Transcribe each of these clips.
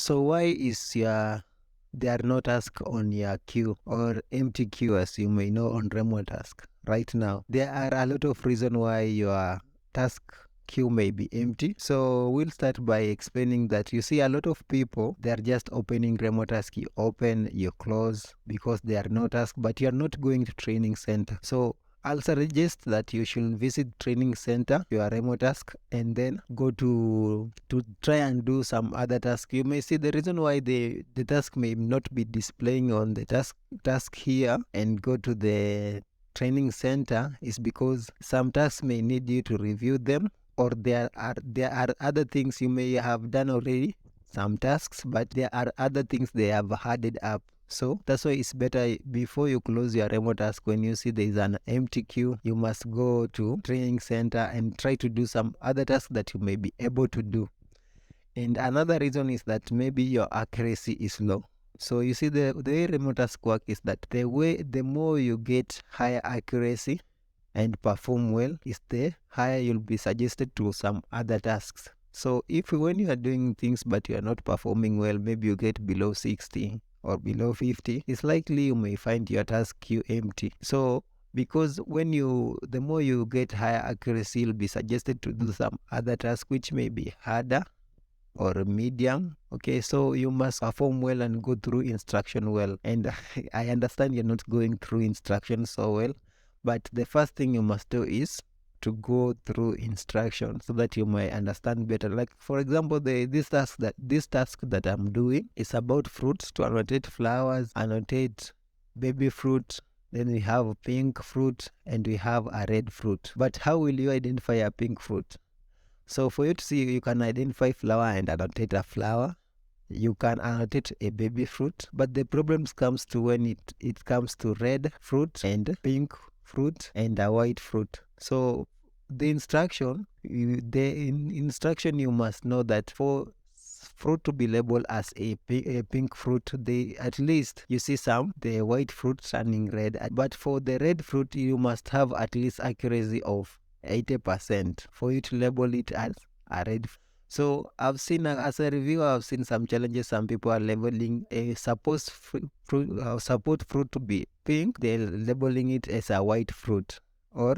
So why is there are no task on your queue or empty queue, as you may know, on remote task right now? There are a lot of reasons why your task queue may be empty. So we'll start by explaining that you see a lot of people, they're just opening remote task. You open, you close because there are no task, but you're not going to training center. So I'll suggest that you should visit training center, your remote task, and then go to try and do some other task. You may see the reason why the task may not be displaying on the task here and go to the training center is because some tasks may need you to review them, or there are other things you may have done already, some tasks, but there are other things they have added up. So that's why it's better before you close your remote task, when you see there is an empty queue, you must go to training center and try to do some other tasks that you may be able to do. And another reason is that maybe your accuracy is low. So you see the way remote task work is that the more you get higher accuracy and perform well, is the higher you'll be suggested to some other tasks. So if when you are doing things but you are not performing well, maybe you get below 60 or below 50, it's likely you may find your task queue empty. So because the more you get higher accuracy, you'll be suggested to do some other task which may be harder or medium. Okay, so you must perform well and go through instruction well. And I understand you're not going through instruction so well, but the first thing you must do is to go through instruction so that you might understand better. Like for example, this task that I'm doing is about fruits, to annotate flowers, annotate baby fruit. Then we have pink fruit and we have a red fruit. But how will you identify a pink fruit? So for you to see, you can identify flower and annotate a flower. You can annotate a baby fruit, but the problems comes to when it comes to red fruit and pink fruit and a white fruit. So the instruction, instruction you must know that for fruit to be labeled as a pink fruit, at least you see the white fruit turning red, but for the red fruit you must have at least accuracy of 80% for you to label it as a red fruit. So I've seen, as a reviewer, I've seen some challenges. Some people are labeling a supposed fruit to be pink, they're labeling it as a white fruit, or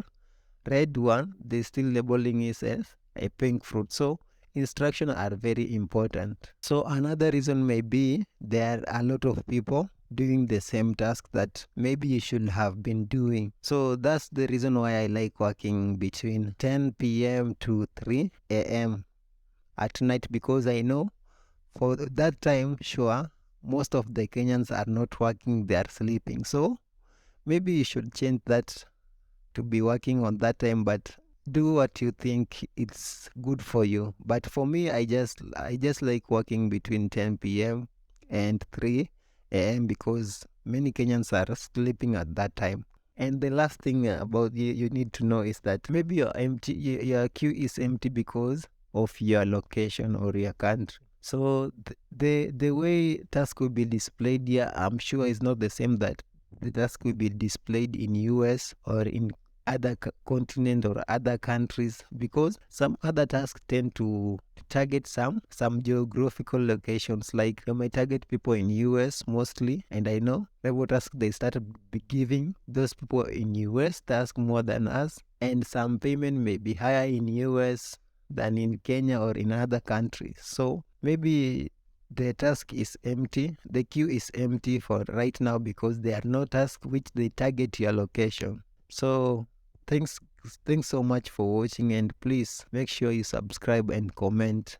red one, they're still labeling it as a pink fruit. So instructions are very important. So another reason may be there are a lot of people doing the same task that maybe you should have been doing. So that's the reason why I like working between 10 p.m. to 3 a.m. at night, because I know for that time, sure, most of the Kenyans are not working, they are sleeping. So maybe you should change that to be working on that time, but do what you think it's good for you. But for me, I just like working between 10 p.m. and 3 a.m. because many Kenyans are sleeping at that time. And the last thing about you need to know is that maybe your queue is empty because of your location or your country. So the way task will be displayed here, I'm sure is not the same that the task will be displayed in US or in other continent or other countries, because some other tasks tend to target some geographical locations. Like you may target people in US mostly, and I know remote task they started giving those people in US task more than us, and some payment may be higher in US than in Kenya or in other countries. So maybe the task is empty, the queue is empty for right now because there are no tasks which they target your location. So thanks so much for watching, and please make sure you subscribe and comment.